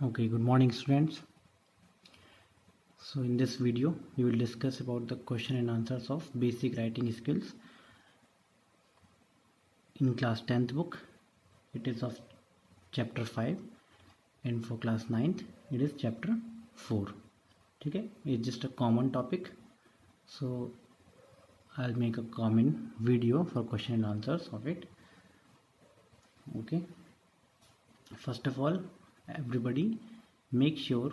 Okay, good morning students. So in this video we will discuss about the question and answers of basic writing skills in class 10th book. It is of chapter 5 and for class 9th it is chapter 4. Okay, it's just a common topic, so I'll make a common video for question and answers of it. Okay, first of all everybody make sure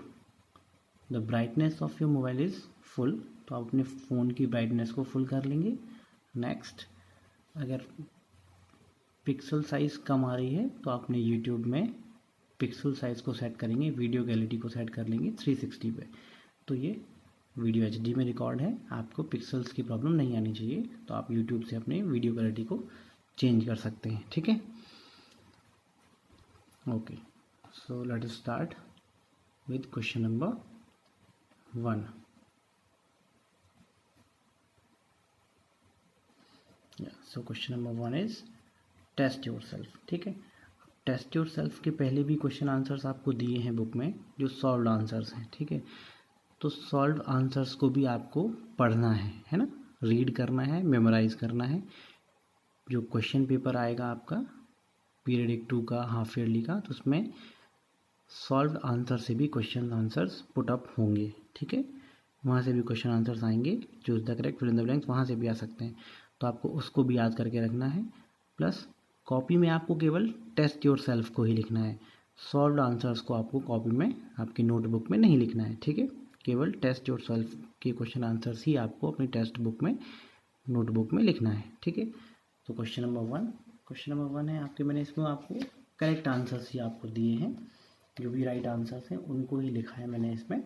the brightness of your mobile is full. तो आप अपने phone की brightness को full कर लेंगे। Next, अगर pixel size कम आ रही है तो आपने यूट्यूब में पिक्सल साइज़ को सेट करेंगे, वीडियो क्वालिटी को सेट कर लेंगे 360 पे। तो ये वीडियो HD में रिकॉर्ड है, आपको पिक्सल्स की प्रॉब्लम नहीं आनी चाहिए। तो आप यूट्यूब से अपने वीडियो क्वालिटी को चेंज कर सकते हैं, ठीक है। Okay, so let us start with question number 1. So question number 1 is test yourself, ठीक है। टेस्ट योरसेल्फ के पहले भी क्वेश्चन आंसर्स आपको दिए हैं बुक में, जो सॉल्व्ड आंसर्स हैं, ठीक है। तो सॉल्व्ड आंसर्स को भी आपको पढ़ना है ना, रीड करना है, मेमोराइज करना है। जो क्वेश्चन पेपर आएगा आपका पीरियड 2 का, हाफ ईयरली का, तो उसमें सॉल्व्ड आंसर से भी क्वेश्चन आंसर्स पुट अप होंगे, ठीक है। वहाँ से भी क्वेश्चन आंसर्स आएंगे, choose the correct, fill in the blanks, वहाँ से भी आ सकते हैं। तो आपको उसको भी याद करके रखना है। प्लस कॉपी में आपको केवल टेस्ट योर सेल्फ को ही लिखना है। सॉल्व्ड आंसर्स को आपको कॉपी में, आपकी नोटबुक में नहीं लिखना है, ठीक है। केवल टेस्ट योर सेल्फ के क्वेश्चन आंसर्स ही आपको अपनी टेक्स्ट बुक में, नोटबुक में लिखना है, ठीक है। तो क्वेश्चन नंबर वन है आपके, मैंने इसमें आपको करेक्ट आंसर्स ही आपको दिए हैं, जो भी राइट आंसर्स हैं उनको ही लिखा है मैंने इसमें।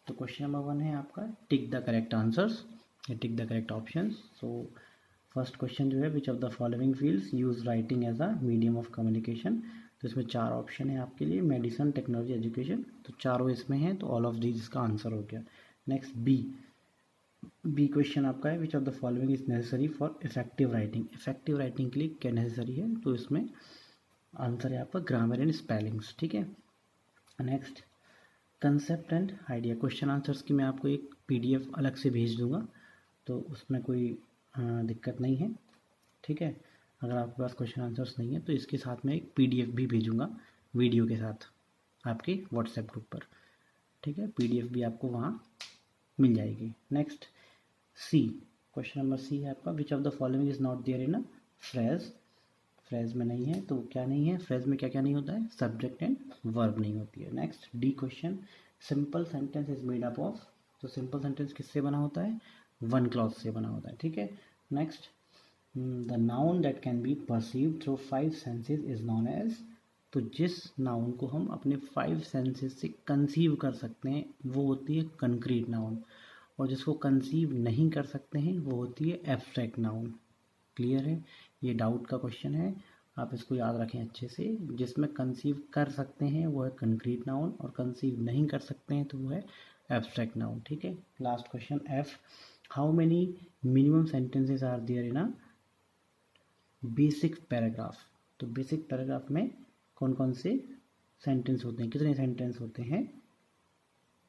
तो क्वेश्चन नंबर 1 है आपका टिक द करेक्ट आंसर्स या tick the correct options. So first question जो है, which of the following fields use writing as a medium of communication. तो इसमें 4 ऑप्शन है आपके लिए, मेडिसिन, टेक्नोलॉजी, एजुकेशन। तो चारों इसमें हैं, तो ऑल ऑफ दीज इसका आंसर हो गया। नेक्स्ट बी क्वेश्चन आपका है, which of the following is necessary for effective writing. Effective writing के लिए क्या नेसेसरी है, तो इसमें आंसर है आपका ग्रामर एंड स्पेलिंग्स, ठीक है। Next, concept and idea. Question answers की मैं आपको एक PDF अलग से भेज दूंगा, तो उसमें कोई दिक्कत नहीं है, ठीक है। अगर आपके पास क्वेश्चन आंसर्स नहीं है तो इसके साथ में एक PDF भी भेजूंगा वीडियो के साथ आपके व्हाट्सएप ग्रुप पर, ठीक है। PDF भी आपको वहाँ मिल जाएगी। Next C, question number C है आपका, which of the following is not there in a phrase. Phrase में नहीं है, तो क्या नहीं है, फ्रेज में क्या क्या नहीं होता है, सब्जेक्ट एंड वर्ब नहीं होती है। Next D question, simple sentence is made up of. तो सिंपल सेंटेंस किससे बना होता है, 1 क्लॉज से बना होता है, ठीक है। Next, the noun that can be perceived through 5 senses is known as. तो जिस नाउन को हम अपने 5 सेंसेस से कंसीव कर सकते हैं वो होती है कंक्रीट नाउन, और जिसको कंसीव नहीं कर सकते हैं वो होती है एब्स्ट्रैक्ट नाउन। क्लियर है, ये डाउट का क्वेश्चन है, आप इसको याद रखें अच्छे से। जिसमें कंसीव कर सकते हैं वो है कंक्रीट नाउन, और कंसीव नहीं कर सकते हैं तो वो है एब्स्ट्रैक्ट नाउन, ठीक है। Last question F, how many minimum sentences are there in a basic paragraph. तो बेसिक पैराग्राफ में कौन कौन से सेंटेंस होते हैं, कितने सेंटेंस होते हैं,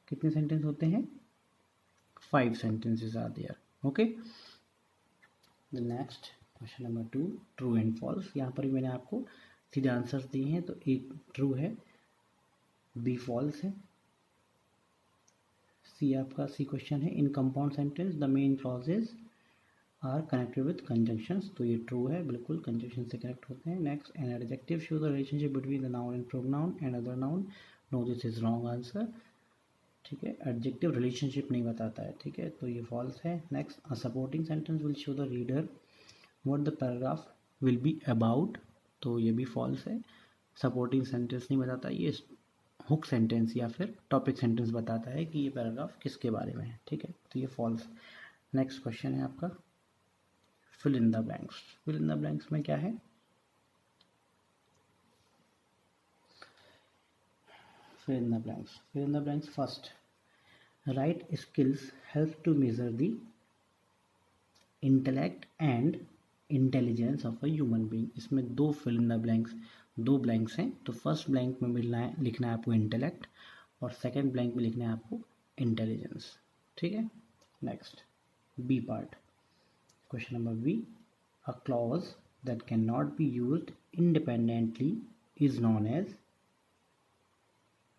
कितने सेंटेंस होते हैं, 5 sentences are there, okay. The next question number 2, true and false. यहाँ पर भी मैंने आपको सीधे आंसर्स दिए हैं, तो एक ट्रू है, बी फॉल्स है, सी आपका सी क्वेश्चन है, in compound sentence the main clauses are connected with conjunctions. तो ये ट्रू है, बिल्कुल कंजंक्शन से कनेक्ट होते हैं। Next, an adjective show the relationship between the noun and pronoun and other noun. No, this is wrong answer, ठीक है। Adjective relationship नहीं बताता है, ठीक है, तो ये फॉल्स है। Next, a supporting sentence will show the reader what the paragraph will be about. तो ये भी फॉल्स है, सपोर्टिंग सेंटेंस नहीं बताता, ये हुक सेंटेंस या फिर टॉपिक सेंटेंस बताता है कि ये पैराग्राफ किसके बारे में है, ठीक है, तो ये फॉल्स। नेक्स्ट क्वेश्चन है आपका fill in the blanks. Fill in the blanks में क्या है, fill in the blanks, fill in the blanks first, write skills help to measure the intellect and intelligence of a human being. इसमें 2 fill in the blanks, 2 blanks हैं, तो first blank में लिखना है आपको इंटेलेक्ट और सेकेंड ब्लैंक में लिखना है आपको इंटेलिजेंस। ठीक है, next B part, question number B, a clause that can not be used independently is known as,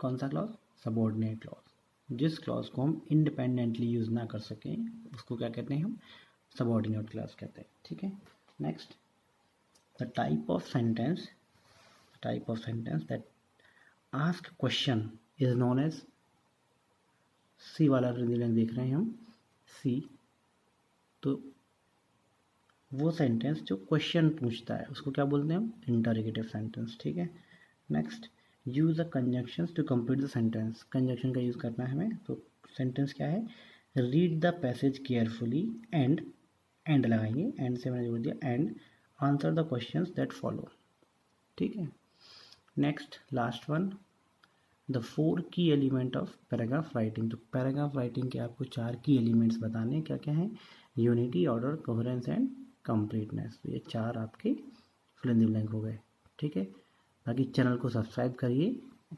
कौन सा क्लॉज? Subordinate clause. जिस क्लॉज को हम इंडिपेंडेंटली यूज ना कर सकें उसको क्या कहते हैं हम? सबऑर्डिनेट क्लॉज कहते हैं। ठीक है, next the type of sentence that ask question is known as, C वाला रंग देख रहे हैं हम, सी, तो वो सेंटेंस जो क्वेश्चन पूछता है उसको क्या बोलते हैं हम? Interrogative sentence. ठीक है, next use the conjunctions to complete the sentence, conjunction का यूज करना है हमें, तो सेंटेंस क्या है? Read the passage carefully and लगाएंगे, एंड से मैंने जोड़ दिया, and answer the questions that follow. ठीक है, next last one, the 4 key element of paragraph writing, तो पैराग्राफ राइटिंग के आपको 4 की एलिमेंट्स बताने, क्या क्या हैं? Unity, order, coherence and completeness. तो ये 4 आपके फिल इन द ब्लैंक हो गए। ठीक है, बाकी चैनल को सब्सक्राइब करिए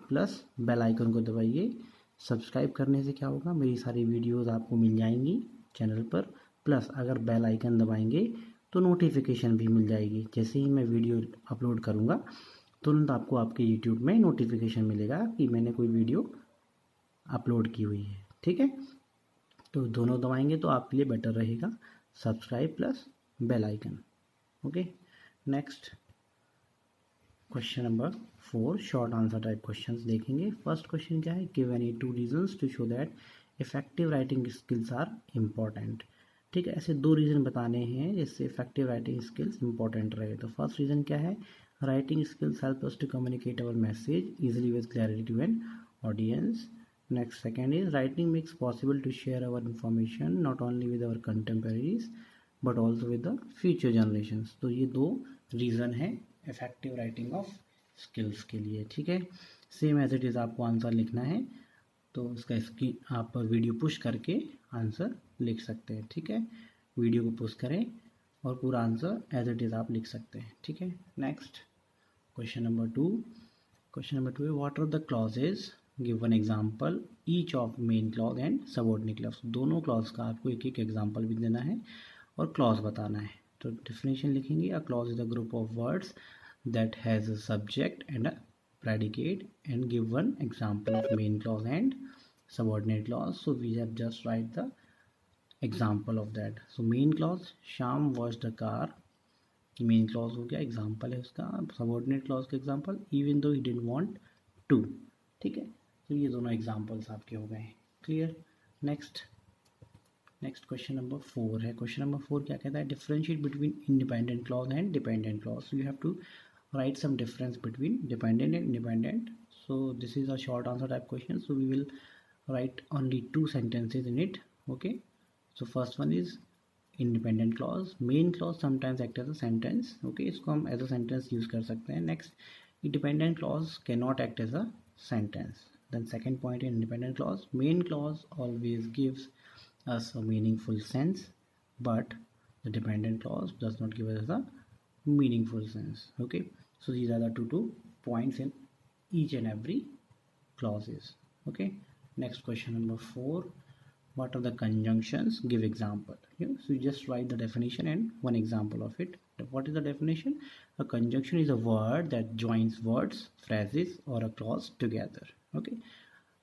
प्लस बेल आइकन को दबाइए। सब्सक्राइब करने से क्या होगा? मेरी सारी वीडियोस आपको मिल जाएंगी चैनल पर, प्लस अगर बेल आइकन दबाएंगे तो नोटिफिकेशन भी मिल जाएगी। जैसे ही मैं वीडियो अपलोड करूँगा तुरंत आपको आपके यूट्यूब में नोटिफिकेशन मिलेगा कि मैंने कोई वीडियो अपलोड की हुई है। ठीक है, तो दोनों दबाएंगे तो आपके लिए बेटर रहेगा, subscribe plus bell icon. Okay, next question number 4, short answer type questions देखेंगे। फर्स्ट क्वेश्चन क्या है? Give any 2 reasons to show that effective writing skills are important. ठीक है, ऐसे 2 रीज़न बताने हैं जिससे इफेक्टिव राइटिंग स्किल्स इंपॉर्टेंट रहे। तो फर्स्ट रीज़न क्या है? Writing skills help us to communicate our message easily with clarity to an audience. Next second is writing makes possible to share our information not only with our contemporaries but also with the future generations. तो ये 2 reason है effective writing of skills के लिए। ठीक है, same as it is आपको answer लिखना है, तो इसका इसकी आप वीडियो पुश करके आंसर लिख सकते हैं। ठीक है, वीडियो को पुश करें और पूरा आंसर एज इट इज़ आप लिख सकते हैं। ठीक है, नेक्स्ट क्वेश्चन नंबर 2 है what are the clauses, give one example each of main clause and subordinate clause. दोनों क्लॉज का आपको एक एक एग्जांपल भी देना है और क्लॉज बताना है। तो डिफिनेशन लिखेंगे, a clause is a group of words that has a subject and a predicate, and give one example of main clause and subordinate clause. So we have just write the example of that. So main clause, Sham washed the car, main clause हो गया, example है उसका। Subordinate clause का example, even though he didn't want to. ठीक है, तो ये दोनों एग्जाम्पल्स आपके हो गए। क्लियर, नेक्स्ट क्वेश्चन नंबर 4 है। क्वेश्चन नंबर 4 क्या कहता है? Differentiate between independent clause and dependent clause. So you have to write some difference between dependent and independent. So this is a short answer type question, so we will write only 2 sentences in it. Okay, so first one is independent clause, main clause sometimes act as a sentence. Okay, इसको हम as a sentence use कर सकते हैं। Next, independent clause cannot act as a sentence. Then second point in independent clause, main clause always gives us a meaningful sense, but the dependent clause does not give us a meaningful sense. Okay, so these are the two points in each and every clauses. Okay, next question number 4, what are the conjunctions, give example. So you just write the definition and one example of it. What is the definition? A conjunction is a word that joins words, phrases or a clause together. Okay,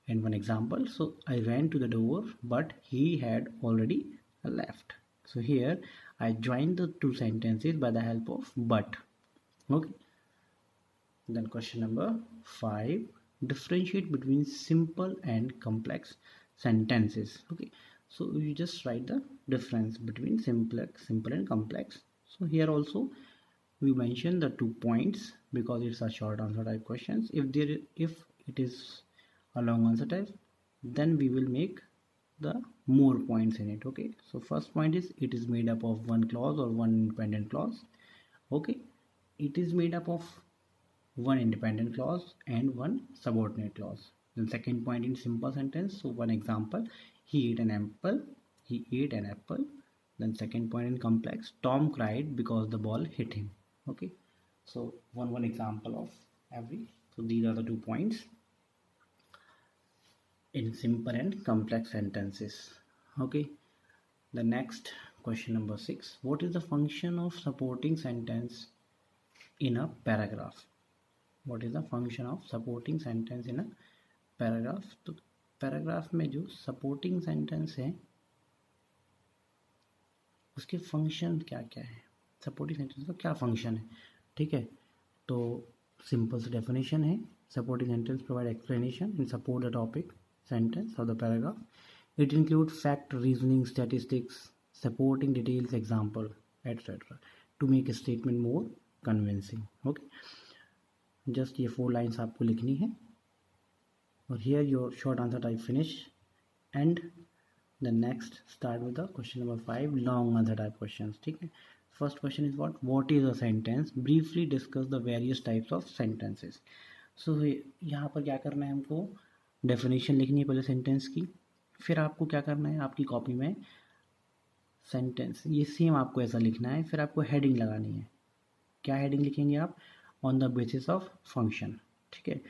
and one example, so I ran to the door but he had already left. So here I joined the 2 sentences by the help of but. Okay, then question number 5, differentiate between simple and complex sentences. Okay, so you just write the difference between simple and complex. So here also we mention the 2 points because it's a short answer type questions. If it is a long answer type, then we will make the more points in it. Okay, so first point is it is made up of one clause or one independent clause. Okay, it is made up of one independent clause and one subordinate clause. Then second point in simple sentence, so one example, he ate an apple. Then second point in complex, Tom cried because the ball hit him. Okay, So one example of every. So these are the 2 points in simple and complex sentences. Okay, the next question number 6, what is the function of supporting sentence in a paragraph? What is the function of supporting sentence in a paragraph? तो paragraph में जो supporting sentence है उसके function क्या क्या है, supporting sentence का क्या फंक्शन है, ठीक है। तो सिंपल सी डेफिनेशन है, supporting sentence provide explanation in support the topic sentence of the paragraph. It include fact, reasoning, statistics, supporting details, example etcetera to make a statement more convincing. Okay, just ये 4 lines आपको लिखनी है और here your short answer type finish and the next start with the question number 5 long answer type questions, ठीक है। first question is what is a sentence, briefly discuss the various types of sentences। so यहाँ पर क्या करना है, हमको definition लिखनी है पहले sentence की, फिर आपको क्या करना है, आपकी कॉपी में sentence ये सेम आपको ऐसा लिखना है, फिर आपको heading लगानी है। क्या heading लिखेंगे आप, on the basis of function, ठीक है।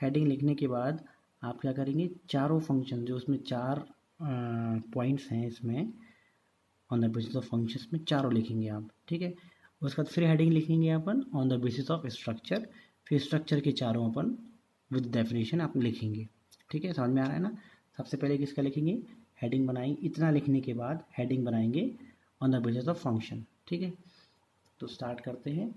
heading लिखने के बाद आप क्या करेंगे, चारों फंक्शन जो उसमें 4 पॉइंट्स हैं इसमें on the basis of functions में चारों लिखेंगे आप, ठीक है। उसके बाद फिर हेडिंग लिखेंगे अपन on the basis of structure, फिर स्ट्रक्चर के चारों अपन विद डेफिनेशन आप लिखेंगे, ठीक है। समझ में आ रहा है ना। सबसे पहले किसका लिखेंगे, हेडिंग बनाएंगे, इतना लिखने के बाद हेडिंग बनाएंगे on the basis of function, ठीक है। तो स्टार्ट करते हैं।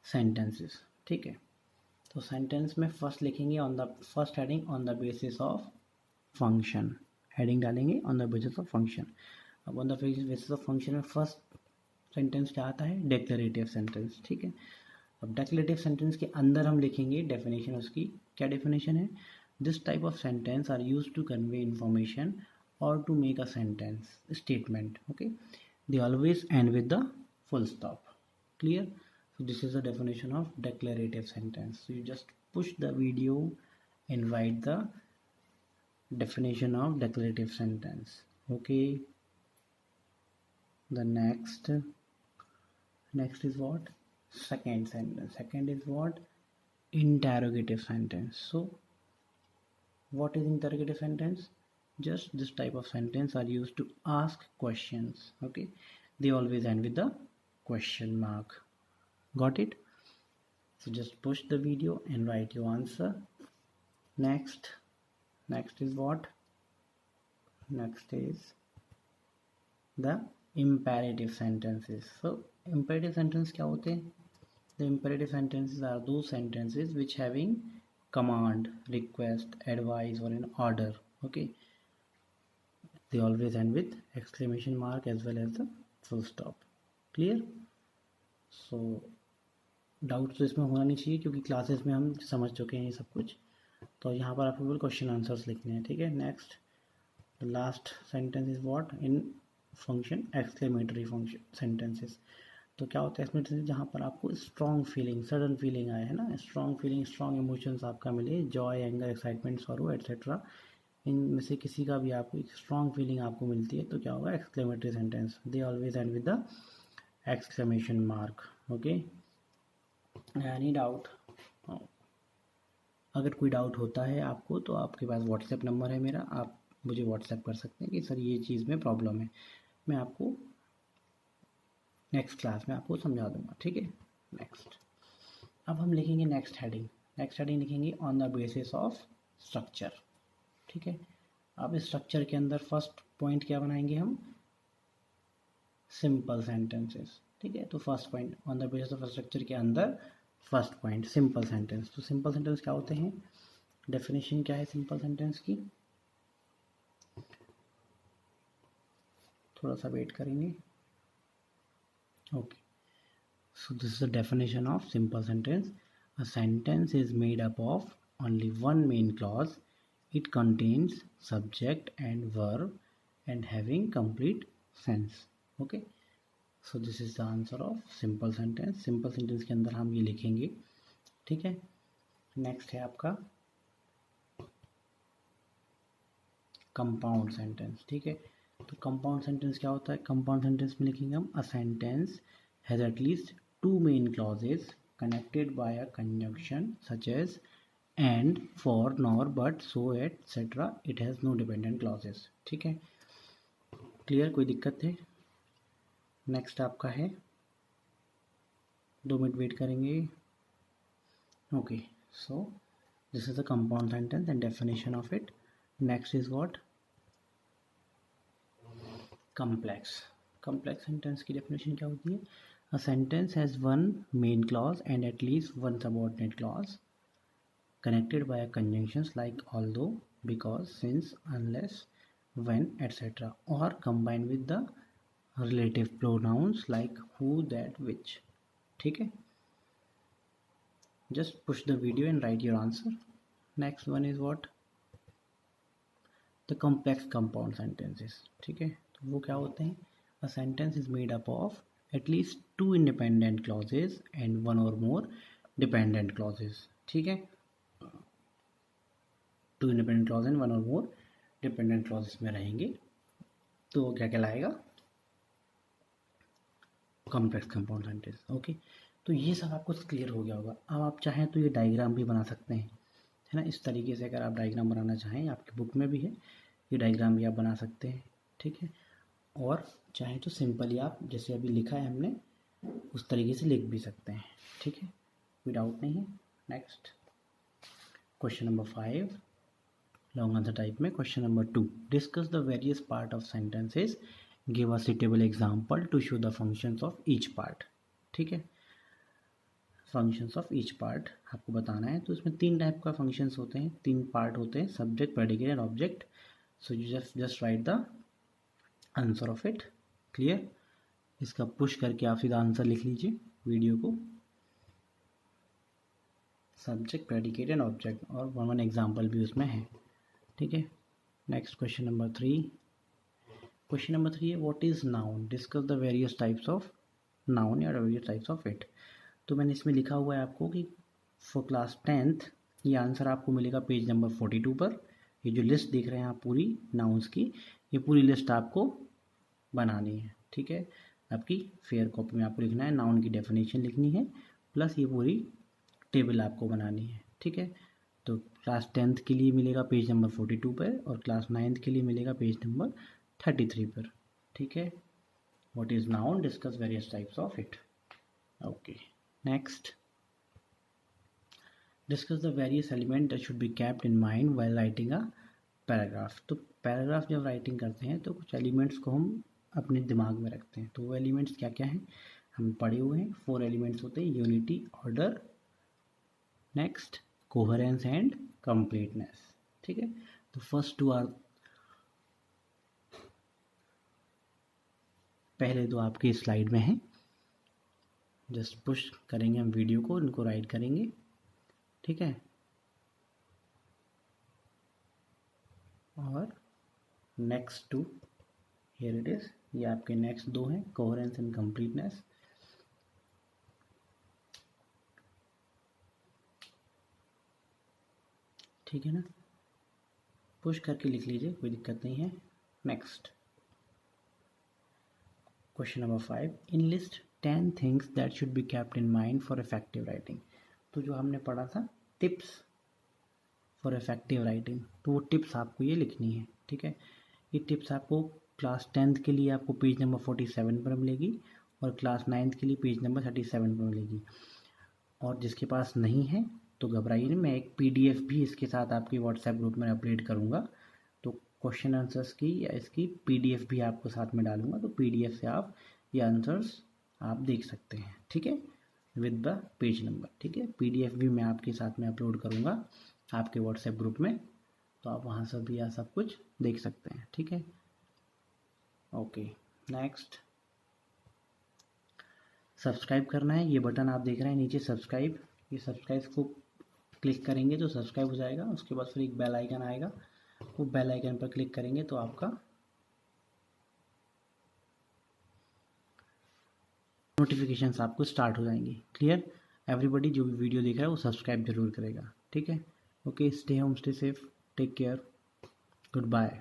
सेंटेंसेस, ठीक है। तो सेंटेंस में फर्स्ट लिखेंगे on the first heading on the basis of function, heading डालेंगे on the basis of function. अब on the basis of function में फर्स्ट सेंटेंस क्या आता है, डेक्लेरेटिव सेंटेंस, ठीक है। अब डेक्लेरेटिव सेंटेंस के अंदर हम लिखेंगे डेफिनेशन, उसकी क्या डेफिनेशन है, this type of sentence are used to convey information और to make a sentence statement, okay, they always end with the full stop, clear. So this is the definition of declarative sentence. So you just push the video and write the definition of declarative sentence. Okay. The next is what? Second sentence. Second is what? Interrogative sentence. So what is interrogative sentence? Just this type of sentence are used to ask questions. Okay. They always end with the question mark. Got it? So just push the video and write your answer. Next is what? Next is the imperative sentences. So imperative sentence क्या होते हैं? The imperative sentences are those sentences which having command, request, advice or an order. Okay. They always end with exclamation mark as well as the full stop. Clear? So doubt तो इसमें होना नहीं चाहिए क्योंकि classes में हम समझ चुके हैं ये सब कुछ। तो यहाँ पर आपको केवल क्वेश्चन आंसर्स लिखने हैं, ठीक है। Next last sentence is what, in function exclamatory function sentences. तो क्या होता है इसमें, जहाँ पर आपको स्ट्रॉन्ग फीलिंग, सडन फीलिंग आए, है ना, स्ट्रॉन्ग फीलिंग, स्ट्रॉन्ग इमोशंस आपका मिले, Joy, anger, excitement, sorrow etcetera, इनमें से किसी का भी आपको एक स्ट्रॉन्ग फीलिंग आपको मिलती है तो क्या होगा, exclamatory sentence. They always end with the exclamation mark, okay. Any doubt, अगर कोई डाउट होता है आपको तो आपके पास व्हाट्सएप नंबर है मेरा, आप मुझे व्हाट्सएप कर सकते हैं कि सर ये चीज़ में प्रॉब्लम है, मैं आपको नेक्स्ट क्लास में आपको समझा दूंगा, ठीक है। नेक्स्ट, अब हम लिखेंगे नेक्स्ट हेडिंग लिखेंगे on the basis of structure, ठीक है। अब स्ट्रक्चर के अंदर फर्स्ट पॉइंट क्या बनाएंगे हम, सिंपल सेंटेंसेस, ठीक है। तो first point on the basis of structure के अंदर फर्स्ट पॉइंट सिंपल सेंटेंस। तो सिंपल सेंटेंस क्या होते हैं, डेफिनेशन क्या है सिंपल सेंटेंस की, थोड़ा सा वेट करेंगे, okay. So this is the definition of simple sentence, a sentence is made up of only one main clause, it contains subject and verb and having complete sense, okay. So this is the answer of simple sentence. Simple sentence के अंदर हम ये लिखेंगे, ठीक है। Next है आपका compound sentence, ठीक है। तो कंपाउंड सेंटेंस क्या होता है? कंपाउंड सेंटेंस में लिखेंगे हम, a sentence has at least two main clauses connected by a conjunction such as and, for, nor, but, so, etcetera, it has no dependent clauses. ठीक है, क्लियर? कोई दिक्कत है? नेक्स्ट आपका है, 2 मिनट वेट करेंगे। Okay, so this is a compound sentence and definition of it. Next is what? Complex. Complex sentence की definition क्या होती है? अ sentence has one main clause and at least one subordinate clause connected by conjunctions like although, because, since, unless, when, etc., or combined with the relative pronouns like who, that, which. ठीक है, just push the video and write your answer. Next one is what? The complex compound sentences. ठीक है, तो वो क्या होते हैं? A sentence is made up of at least two independent clauses and one or more dependent clauses. ठीक है, two independent clause and one or more dependent clause में रहेंगे, तो वो क्या कहलाएगा? Complex compound sentence. ओके, तो ये सब आपको क्लियर हो गया होगा। अब आप चाहें तो ये डायग्राम भी बना सकते हैं, है ना? इस तरीके से अगर आप डायग्राम बनाना चाहें, आपकी बुक में भी है, ये डायग्राम भी आप बना सकते हैं। ठीक है, और चाहें तो सिंपली आप जैसे अभी लिखा है हमने उस तरीके से लिख भी सकते हैं। ठीक है, कोई डाउट नहीं है। Next question number 5 long answer type में। Question number 2, discuss the various part of sentences, give a suitable example to show the functions of each part. ठीक है, फंक्शंस ऑफ ईच पार्ट आपको बताना है। तो इसमें 3 टाइप का फंक्शंस होते हैं, 3 पार्ट होते हैं, subject, predicate and object. So you just right the answer of it. Clear? इसका पुश करके आप सीधा आंसर लिख लीजिए वीडियो को, सब्जेक्ट, प्रेडिकेट एंड ऑब्जेक्ट, और वन एग्जाम्पल भी उसमें है। ठीक है, next question number 3। Question number 3 है, what is noun, discuss the various types of noun या वेरियस टाइप्स ऑफ इट। तो मैंने इसमें लिखा हुआ है आपको कि फॉर क्लास 10th ये आंसर आपको मिलेगा पेज नंबर 42 पर। ये जो लिस्ट देख रहे हैं आप पूरी नाउन्स की, ये पूरी लिस्ट आपको बनानी है। ठीक है, आपकी फेयर कॉपी में आपको लिखना है, नाउन की डेफिनेशन लिखनी है, प्लस ये पूरी टेबल आपको बनानी है। ठीक है, तो क्लास 10th के लिए मिलेगा पेज नंबर 42 पर, और क्लास 9th के लिए मिलेगा पेज नंबर 33 पर। ठीक है, what is noun, discuss various types of it. Okay, next, discuss the various element that should be kept in mind while writing a paragraph. तो पैराग्राफ जब राइटिंग करते हैं तो कुछ एलिमेंट्स को हम अपने दिमाग में रखते हैं। तो वो एलिमेंट्स क्या क्या हैं, हम पढ़े हुए हैं। 4 एलिमेंट्स होते हैं, unity, order, next coherence and completeness. ठीक है, तो फर्स्ट 2 आर, पहले 2 आपके स्लाइड में हैं, जस्ट पुश करेंगे हम वीडियो को, इनको राइट करेंगे। ठीक है, और नेक्स्ट 2 हियर इट इज, ये आपके नेक्स्ट 2 हैं, कोहेरेंस एंड कंप्लीटनेस। ठीक है ना, पुश करके लिख लीजिए, कोई दिक्कत नहीं है। Next question number 5, in list 10 things that should be kept in mind for effective writing. तो जो हमने पढ़ा था टिप्स फॉर इफेक्टिव राइटिंग, तो वो टिप्स आपको ये लिखनी है। ठीक है, ये टिप्स आपको क्लास 10th के लिए आपको पेज नंबर 47 पर मिलेगी, और क्लास 9th के लिए पेज नंबर 37 पर मिलेगी। और जिसके पास नहीं है तो घबराइए नहीं, मैं एक PDF भी इसके साथ आपके व्हाट्सएप ग्रुप में अपडेट करूँगा। तो क्वेश्चन आंसर्स की या इसकी PDF भी आपको साथ में डालूंगा, तो PDF से आप ये आंसर्स आप देख सकते हैं। ठीक है, विद द पेज नंबर। ठीक है, PDF भी मैं आपके साथ में अपलोड करूँगा आपके व्हाट्सएप ग्रुप में, तो आप वहाँ से भी सब कुछ देख सकते हैं। ठीक है, ओके, नेक्स्ट, सब्सक्राइब करना है। ये बटन आप देख रहे हैं नीचे सब्सक्राइब, ये सब्सक्राइब को क्लिक करेंगे तो सब्सक्राइब हो जाएगा। उसके बाद फिर एक बेल आइकन आएगा, वो बेल आइकन पर क्लिक करेंगे तो आपका नोटिफिकेशंस आपको स्टार्ट हो जाएंगी। क्लियर? एवरीबॉडी जो भी वीडियो देख रहा है वो सब्सक्राइब जरूर करेगा। ठीक है, okay, stay home, stay safe, take care, good bye.